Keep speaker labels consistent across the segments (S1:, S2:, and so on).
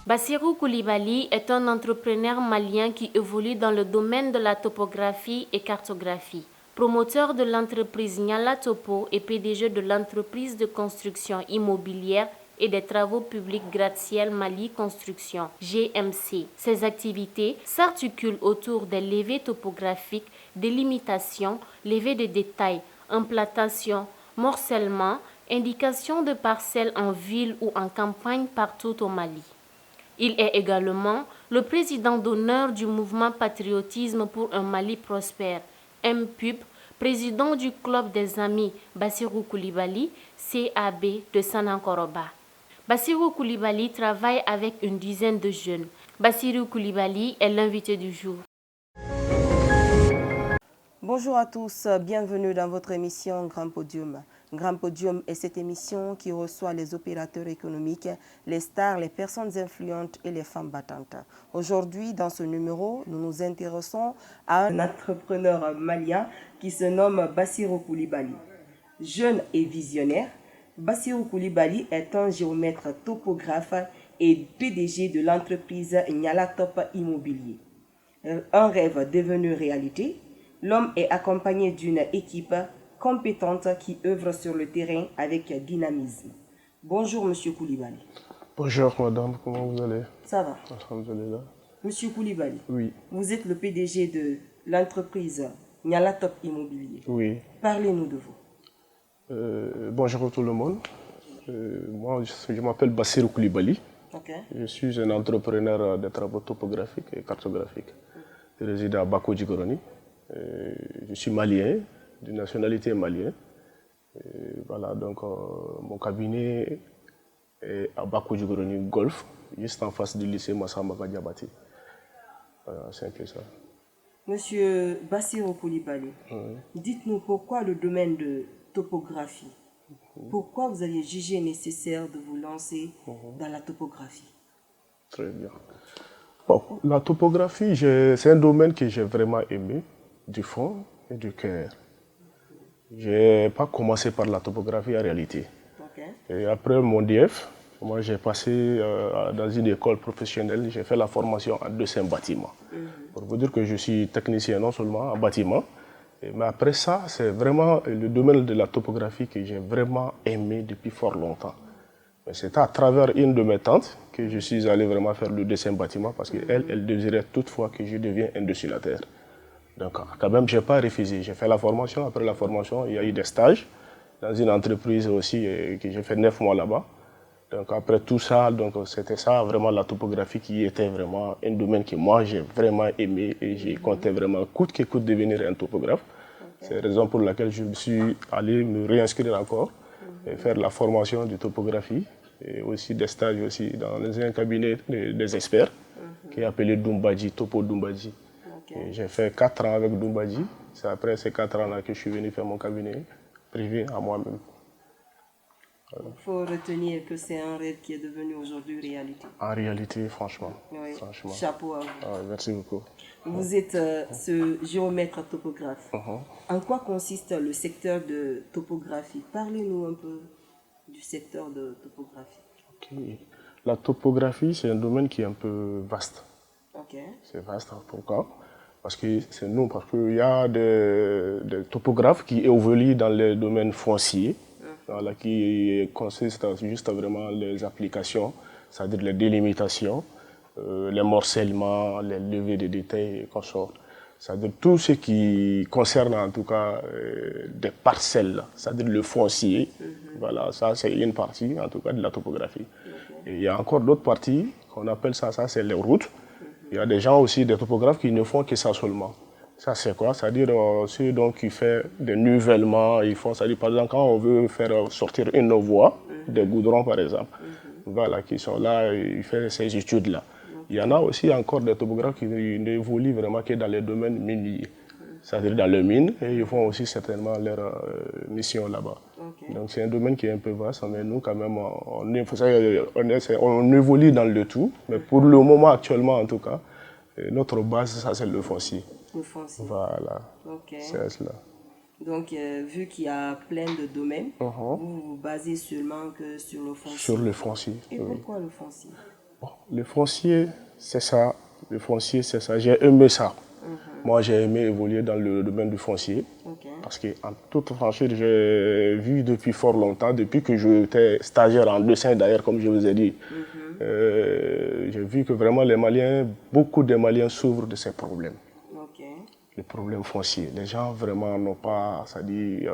S1: Bassirou Koulibaly est un entrepreneur malien qui évolue dans le domaine de la topographie et cartographie. Promoteur de l'entreprise Nyala Topo et PDG de l'entreprise de construction immobilière et des travaux publics gratte-ciel Mali Construction, GMC. Ses activités s'articulent autour des levées topographiques, délimitation, levée de détails, implantation, morcellement, indication de parcelles en ville ou en campagne partout au Mali. Il est également le président d'honneur du mouvement Patriotisme pour un Mali prospère, MPUP, président du club des amis Bassirou Koulibaly, CAB de Sanankoroba. Bassirou Koulibaly travaille avec une dizaine de jeunes. Bassirou Koulibaly est l'invité du jour.
S2: Bonjour à tous, bienvenue dans votre émission Grand Podium. Grand Podium est cette émission qui reçoit les opérateurs économiques, les stars, les personnes influentes et les femmes battantes. Aujourd'hui, dans ce numéro, nous nous intéressons à un entrepreneur malien qui se nomme Bassirou Koulibaly. Jeune et visionnaire, Bassirou Koulibaly est un géomètre topographe et PDG de l'entreprise Nyala Top Immobilier. Un rêve devenu réalité. L'homme est accompagné d'une équipe compétente qui œuvre sur le terrain avec dynamisme. Bonjour Monsieur Koulibaly.
S3: Bonjour madame, comment vous allez?
S2: Ça va?
S3: Alhamdulillah.
S2: Monsieur Koulibaly,
S3: Oui.
S2: Vous êtes le PDG de l'entreprise Nyala Top Immobilier.
S3: Oui.
S2: Parlez-nous de vous.
S3: Bonjour tout le monde. Moi, je m'appelle Bassirou Koulibaly.
S2: Okay.
S3: Je suis un entrepreneur de travaux topographiques et cartographiques. Je réside à Bako Djigoroni. Je suis malien, de nationalité malienne. Voilà, donc mon cabinet est à Bako Djigoroni Golf, juste en face du lycée Massamba Diabati. Voilà, c'est un peu ça.
S2: Monsieur Bassirou Koulibaly, dites-nous pourquoi le domaine de topographie? Pourquoi vous avez jugé nécessaire de vous lancer dans la topographie?
S3: Très bien. Bon, la topographie, c'est un domaine que j'ai vraiment aimé, du fond et du cœur. Je n'ai pas commencé par la topographie en réalité.
S2: Okay.
S3: Et après mon DF, moi j'ai passé dans une école professionnelle, j'ai fait la formation en dessin bâtiment. Pour vous dire que je suis technicien non seulement en bâtiment, mais après ça, c'est vraiment le domaine de la topographie que j'ai vraiment aimé depuis fort longtemps. C'est à travers une de mes tantes que je suis allé vraiment faire le dessin bâtiment parce qu'elle, elle désirait toutefois que je devienne un dessinateur. Donc quand même, je n'ai pas refusé. J'ai fait la formation. Après la formation, il y a eu des stages dans une entreprise aussi que j'ai fait 9 mois là-bas. Donc après tout ça, c'était ça vraiment la topographie qui était vraiment un domaine que moi j'ai vraiment aimé et j'ai compté vraiment coûte que coûte devenir un topographe. C'est la raison pour laquelle je me suis allé me réinscrire encore et faire la formation de topographie et aussi des stages aussi dans un cabinet des experts qui est appelé Doumbadji, Topo Doumbadji. J'ai fait 4 ans avec Doumbadji. C'est après ces 4 ans-là que je suis venu faire mon cabinet privé à moi-même.
S2: Il faut retenir que c'est un rêve qui est devenu aujourd'hui réalité.
S3: En réalité, franchement.
S2: Oui.
S3: Franchement.
S2: Chapeau à vous.
S3: Merci beaucoup.
S2: Vous êtes ce géomètre topographe. En quoi consiste le secteur de topographie? Parlez-nous un peu du secteur de topographie.
S3: Okay. La topographie, c'est un domaine qui est un peu vaste.
S2: Okay.
S3: C'est vaste, pourquoi? Parce qu'il y a des topographes qui évoluent dans les domaines fonciers, voilà, qui consistent juste vraiment les applications, c'est-à-dire les délimitations, les morcellements, les levées de détails et consorts. C'est-à-dire tout ce qui concerne en tout cas des parcelles, c'est-à-dire le foncier. Voilà, ça c'est une partie en tout cas de la topographie. Et il y a encore d'autres parties qu'on appelle ça c'est les routes. Il y a des gens aussi, des topographes qui ne font que ça seulement. Ça c'est quoi? C'est-à-dire ceux qui font des nivellements, ils font, c'est-à-dire par exemple quand on veut faire sortir une voie, des goudrons par exemple, voilà, qui sont là, ils font ces études-là. Il y en a aussi encore des topographes qui n'évoluent vraiment que dans les domaines miniers, c'est-à-dire dans les mines, et ils font aussi certainement leur mission là-bas. Okay. Donc c'est un domaine qui est un peu vaste, mais nous quand même, on évolue dans le tout, mais pour le moment actuellement en tout cas, notre base, ça c'est le foncier.
S2: Le foncier.
S3: Voilà,
S2: okay.
S3: C'est cela.
S2: Donc, vu qu'il y a plein de domaines, vous vous basez seulement que sur le foncier.
S3: Sur le foncier.
S2: Et pourquoi le foncier?
S3: Bon, le foncier, c'est ça. Le foncier, c'est ça. J'ai aimé ça. Moi, j'ai aimé évoluer dans le domaine du foncier. Parce qu'en toute franchise, j'ai vu depuis fort longtemps, depuis que j'étais stagiaire en dessin d'ailleurs, comme je vous ai dit, j'ai vu que vraiment les Maliens, beaucoup de Maliens souffrent de ces problèmes. Les problèmes fonciers. Les gens vraiment n'ont pas, c'est-à-dire,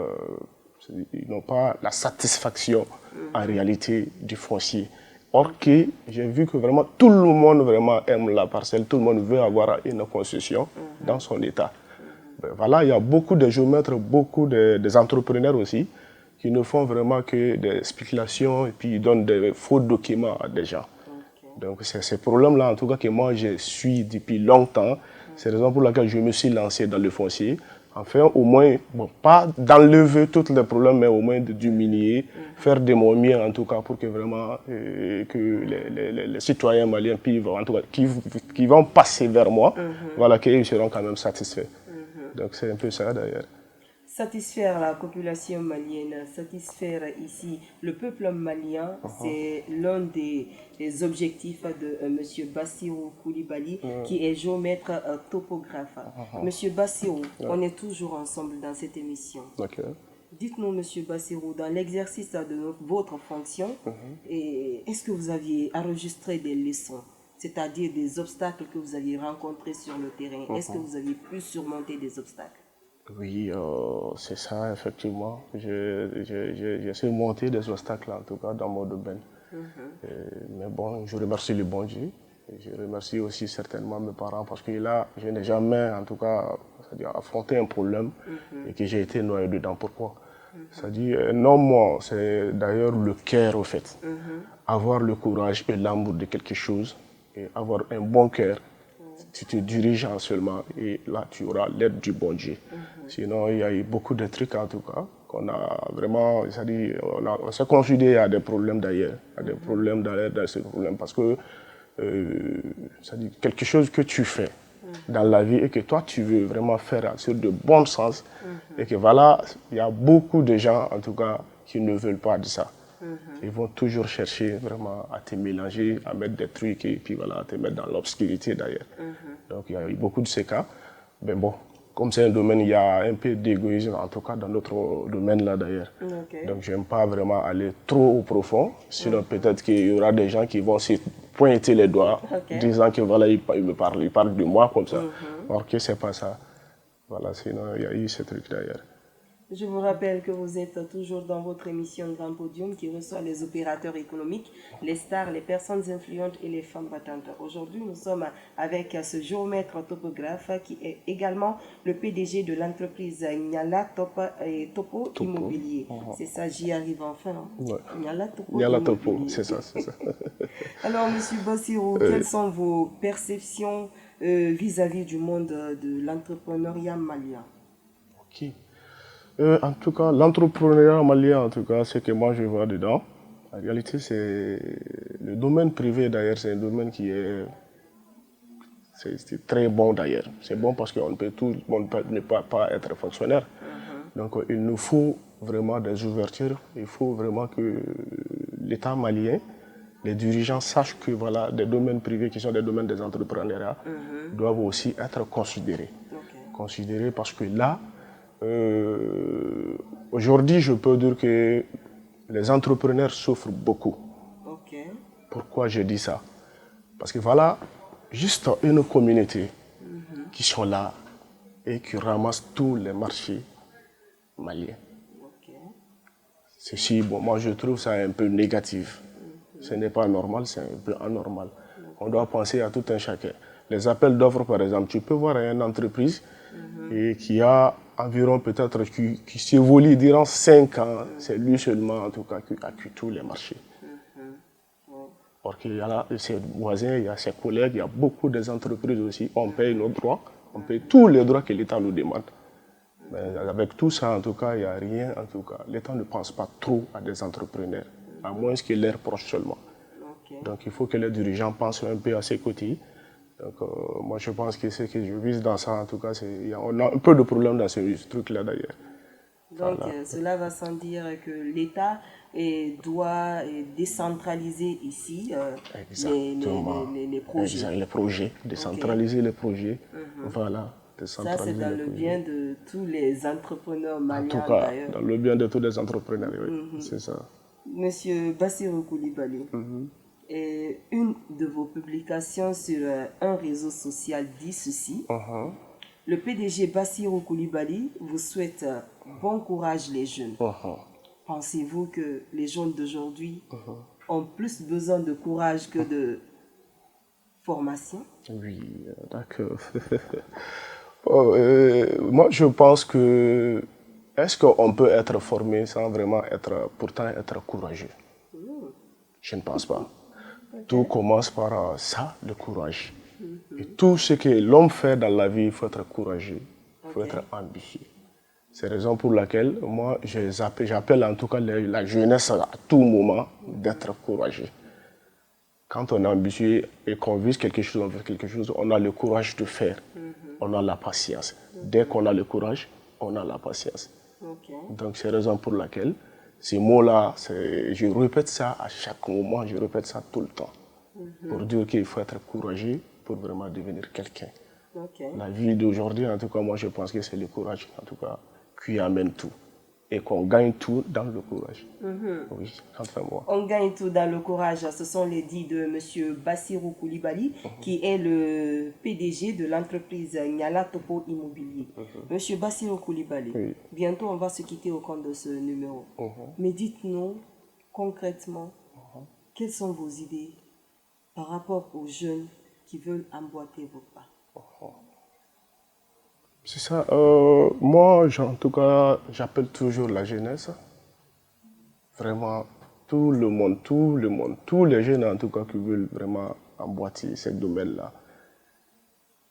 S3: ils n'ont pas la satisfaction en réalité du foncier. Or que j'ai vu que vraiment tout le monde vraiment aime la parcelle, tout le monde veut avoir une concession dans son état. Ben voilà, il y a beaucoup de géomètres, beaucoup des entrepreneurs aussi qui ne font vraiment que des spéculations et puis ils donnent des faux documents à des gens. Donc c'est ces problèmes-là en tout cas que moi je suis depuis longtemps. C'est la raison pour laquelle je me suis lancé dans le foncier. Enfin, au moins, bon, pas d'enlever tous les problèmes, mais au moins de diminuer, faire de mon mieux en tout cas pour que vraiment que les citoyens maliens en tout cas, qui vont passer vers moi, voilà, qu'ils seront quand même satisfaits. Donc c'est un peu ça d'ailleurs.
S2: Satisfaire la population malienne, satisfaire ici le peuple malien, c'est l'un des objectifs de M. Bassirou Koulibaly, qui est géomètre topographe. Monsieur Bassirou, on est toujours ensemble dans cette émission. Dites-nous, M. Bassirou, dans l'exercice de votre fonction, est-ce que vous aviez enregistré des leçons, c'est-à-dire des obstacles que vous aviez rencontrés sur le terrain? Est-ce que vous aviez pu surmonter des obstacles?
S3: Oui, c'est ça, effectivement. J'ai surmonté des obstacles, en tout cas, dans mon domaine. Mais bon, je remercie le bon Dieu. Et je remercie aussi certainement mes parents parce que là, je n'ai jamais, en tout cas, affronté un problème et que j'ai été noyé dedans. Pourquoi? C'est-à-dire, non, moi, c'est d'ailleurs le cœur, au fait. Avoir le courage et l'amour de quelque chose et avoir un bon cœur. Tu te diriges seulement et là tu auras l'aide du bon Dieu. Sinon il y a eu beaucoup de trucs en tout cas qu'on a vraiment, c'est-à-dire on s'est considéré à des problèmes d'ailleurs, à des problèmes dans ces problèmes parce que c'est-à-dire quelque chose que tu fais dans la vie et que toi tu veux vraiment faire sur de bon sens et que voilà, il y a beaucoup de gens en tout cas qui ne veulent pas de ça. Ils vont toujours chercher vraiment à te mélanger, à mettre des trucs et puis voilà, à te mettre dans l'obscurité d'ailleurs. Donc il y a eu beaucoup de ces cas. Mais bon, comme c'est un domaine, il y a un peu d'égoïsme, en tout cas dans notre domaine là d'ailleurs. Donc je n'aime pas vraiment aller trop au profond, sinon peut-être qu'il y aura des gens qui vont se pointer les doigts, disant que voilà, ils parlent de moi comme ça. Or que c'est pas ça. Voilà, sinon il y a eu ce truc d'ailleurs.
S2: Je vous rappelle que vous êtes toujours dans votre émission Grand Podium qui reçoit les opérateurs économiques, les stars, les personnes influentes et les femmes battantes. Aujourd'hui, nous sommes avec ce géomètre topographe qui est également le PDG de l'entreprise Nyala Topo Immobilier. C'est ça, j'y arrive enfin. Nyala
S3: Topo, c'est ça.
S2: Alors, M. Bassirou, quelles sont vos perceptions vis-à-vis du monde de l'entrepreneuriat malien?
S3: En tout cas, l'entrepreneuriat malien, en tout cas, ce que moi je vois dedans, en réalité, c'est le domaine privé d'ailleurs, c'est un domaine qui est très bon d'ailleurs. C'est bon parce qu'on peut tout le monde ne peut pas être fonctionnaire. Donc il nous faut vraiment des ouvertures, il faut vraiment que l'État malien, les dirigeants sachent que voilà, des domaines privés qui sont des domaines des entrepreneuriats doivent aussi être considérés. Considérés parce que là, aujourd'hui, je peux dire que les entrepreneurs souffrent beaucoup. Pourquoi je dis ça? Parce que voilà, juste une communauté qui sont là et qui ramassent tous les marchés maliens. Ceci, bon, moi je trouve ça un peu négatif. Ce n'est pas normal, c'est un peu anormal. On doit penser à tout un chacun. Les appels d'offres, par exemple, tu peux voir une entreprise et qui a environ peut-être qui s'évolue durant 5 ans, c'est lui seulement en tout cas qui accuse tous les marchés. Parce qu'il y a ses voisins, il y a ses collègues, il y a beaucoup des entreprises aussi, on paye nos droits, on paye tous les droits que l'État nous demande. Mais avec tout ça, en tout cas, il n'y a rien, en tout cas. L'État ne pense pas trop à des entrepreneurs, à moins que leurs proches seulement. Donc il faut que les dirigeants pensent un peu à ses côtés. Donc, moi, je pense que ce que je vise dans ça, en tout cas, on a un peu de problème dans ce truc-là, d'ailleurs.
S2: Donc, cela va sans dire que l'État et doit décentraliser ici les projets.
S3: Exact, les projets, décentraliser les projets, voilà.
S2: Ça, c'est dans le bien de tous les entrepreneurs maliens.
S3: En tout cas, dans le bien de tous les entrepreneurs, oui, c'est ça.
S2: Monsieur Bassirou Koulibaly, et une de vos publications sur un réseau social dit ceci. Le PDG Bassirou Koulibaly vous souhaite bon courage les jeunes. Pensez-vous que les jeunes d'aujourd'hui ont plus besoin de courage que de formation?
S3: Oui, d'accord. Moi, je pense que est-ce qu'on peut être formé sans vraiment pourtant être courageux? Je ne pense pas. Tout commence par ça, le courage. Et tout ce que l'homme fait dans la vie, il faut être courageux, il faut être ambitieux. C'est la raison pour laquelle moi, j'appelle en tout cas la jeunesse à tout moment d'être courageux. Quand on est ambitieux et qu'on vise quelque chose, on veut quelque chose, on a le courage de faire. On a la patience. Dès qu'on a le courage, on a la patience. Donc c'est la raison pour laquelle ces mots-là, je répète ça à chaque moment, je répète ça tout le temps. Pour dire qu'il faut être courageux pour vraiment devenir quelqu'un. La vie d'aujourd'hui, en tout cas, moi je pense que c'est le courage, en tout cas, qui amène tout. Et qu'on gagne tout dans le courage. Oui, enfin moi.
S2: On gagne tout dans le courage. Ce sont les dits de M. Bassirou Koulibaly, qui est le PDG de l'entreprise Nyala Topo Immobilier. M. Bassirou Koulibaly, bientôt on va se quitter au compte de ce numéro. Mais dites-nous concrètement, quelles sont vos idées par rapport aux jeunes qui veulent emboîter vos pas?
S3: C'est ça. Moi, en tout cas, j'appelle toujours la jeunesse. Vraiment, tout le monde, tous les jeunes en tout cas qui veulent vraiment emboîter ce domaine-là.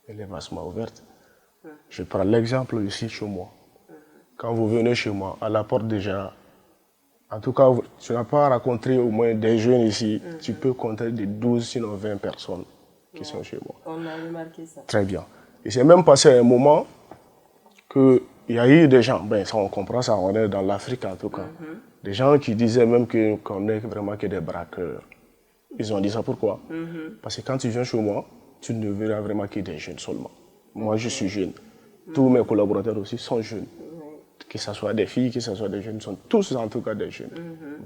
S3: Elle est vastement ouverte. Je prends l'exemple ici chez moi. Quand vous venez chez moi, à la porte déjà, en tout cas, tu n'as pas rencontré au moins des jeunes ici, tu peux compter de 12, sinon 20 personnes qui sont chez moi.
S2: On a remarqué ça.
S3: Très bien. Et c'est même passé un moment qu'il y a eu des gens, ben ça on comprend ça, on est dans l'Afrique en tout cas, des gens qui disaient même qu'on n'est vraiment que des braqueurs. Ils ont dit ça pourquoi? Parce que quand tu viens chez moi, tu ne verras vraiment que des jeunes seulement. Moi je suis jeune, tous mes collaborateurs aussi sont jeunes. Que ce soit des filles, que ce soit des jeunes, sont tous en tout cas des jeunes.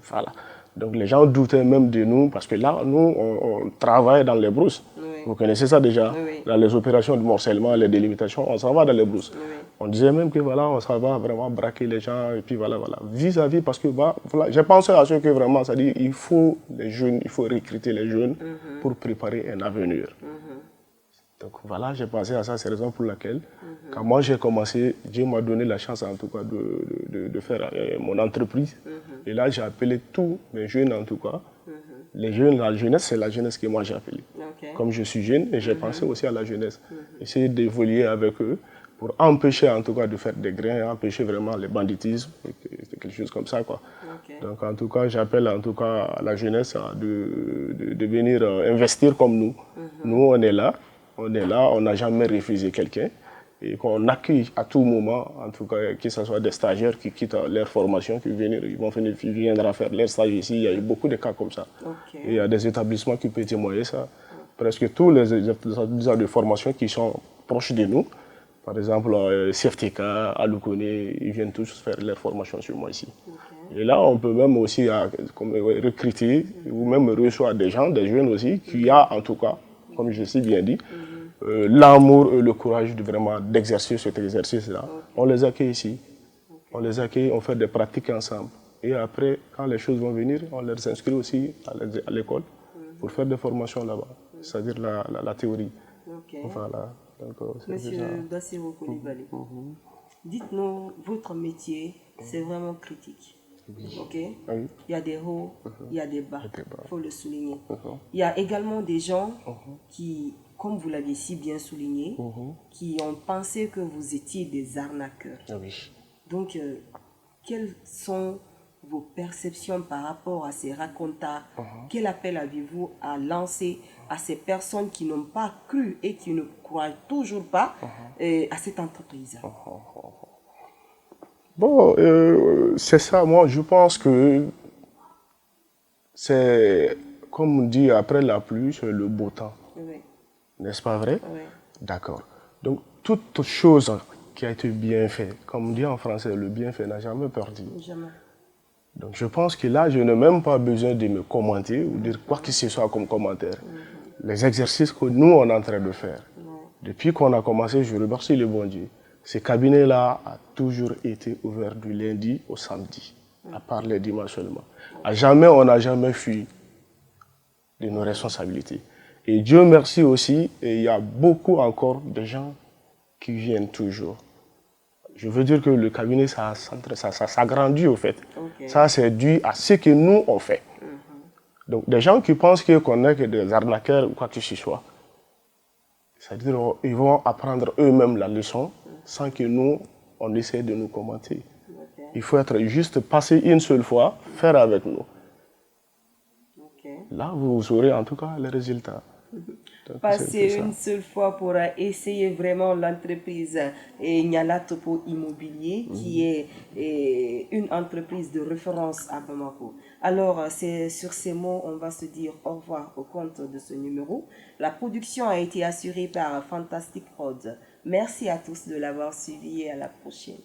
S3: Voilà. Donc les gens doutaient même de nous, parce que là, nous, on travaille dans les brousses. Vous connaissez ça déjà? Dans les opérations de morcellement, les délimitations, on s'en va dans les brousses. On disait même que voilà, on s'en va vraiment braquer les gens, et puis voilà. Vis-à-vis, parce que voilà, j'ai pensé à ce que vraiment, ça dit, il faut les jeunes, il faut recruter les jeunes pour préparer un avenir. Donc voilà, j'ai pensé à ça, c'est la raison pour laquelle, quand moi j'ai commencé, Dieu m'a donné la chance en tout cas de faire mon entreprise. Et là, j'ai appelé tous mes jeunes en tout cas. Les jeunes, la jeunesse, c'est la jeunesse que moi j'ai appelée. Comme je suis jeune, et j'ai pensé aussi à la jeunesse. Essayer d'évoluer avec eux pour empêcher en tout cas de faire des grains, empêcher vraiment le banditisme, quelque chose comme ça, quoi. Donc en tout cas, j'appelle en tout cas la jeunesse de venir investir comme nous. Nous, on est là, on n'a jamais refusé quelqu'un et qu'on accueille à tout moment, en tout cas, que ce soit des stagiaires qui quittent leur formation, qui viendront faire leur stage ici. Il y a eu beaucoup de cas comme ça. Et il y a des établissements qui peuvent témoigner ça. Presque tous les établissements de formation qui sont proches de nous, par exemple, CFTK, Alukone, ils viennent tous faire leur formation sur moi ici. Et là, on peut même aussi recruter ou même recevoir des gens, des jeunes aussi, qui ont en tout cas, comme je l'ai bien dit, l'amour et le courage d'exercer cet exercice-là. On les accueille ici, on les accueille, on fait des pratiques ensemble. Et après, quand les choses vont venir, on les inscrit aussi à l'école pour faire des formations là-bas, c'est-à-dire la théorie. Voilà.
S2: Monsieur Bassirou Koulibaly, dites-nous, votre métier, c'est vraiment critique. Il y a des hauts, il y a des bas, il faut le souligner. Il y a également des gens qui, comme vous l'avez si bien souligné, qui ont pensé que vous étiez des arnaqueurs. Donc, quelles sont vos perceptions par rapport à ces racontars? Quel appel avez-vous à lancer à ces personnes qui n'ont pas cru et qui ne croient toujours pas à cette entreprise?
S3: Bon, c'est ça, moi je pense que c'est, comme on dit, après la pluie, c'est le beau temps.
S2: Oui.
S3: N'est-ce pas vrai?
S2: Oui.
S3: D'accord. Donc, toute chose qui a été bien faite, comme on dit en français, le bienfait n'a jamais perdu.
S2: Jamais.
S3: Donc, je pense que là, je n'ai même pas besoin de me commenter ou dire quoi que ce soit comme commentaire. Les exercices que nous, on est en train de faire, depuis qu'on a commencé, je remercie le bon Dieu. Ce cabinet-là a toujours été ouvert du lundi au samedi, à part les dimanches seulement. À jamais, on n'a jamais fui de nos responsabilités. Et Dieu merci aussi, et il y a beaucoup encore de gens qui viennent toujours. Je veux dire que le cabinet, ça s'agrandit au fait. Okay. Ça, c'est dû à ce que nous, on fait. Donc, des gens qui pensent qu'on n'est que des arnaqueurs ou quoi que ce soit, c'est-à-dire qu'ils vont apprendre eux-mêmes la leçon sans que nous, on essaie de nous commenter. Okay. Il faut être juste passer une seule fois, faire avec nous. Okay. Là, vous aurez en tout cas les résultats.
S2: Donc, passer une seule fois pour essayer vraiment l'entreprise Niala Topo Immobilier, qui est une entreprise de référence à Bamako. Alors, c'est sur ces mots, on va se dire au revoir au compte de ce numéro. La production a été assurée par Fantastic Prod. Merci à tous de l'avoir suivi et à la prochaine.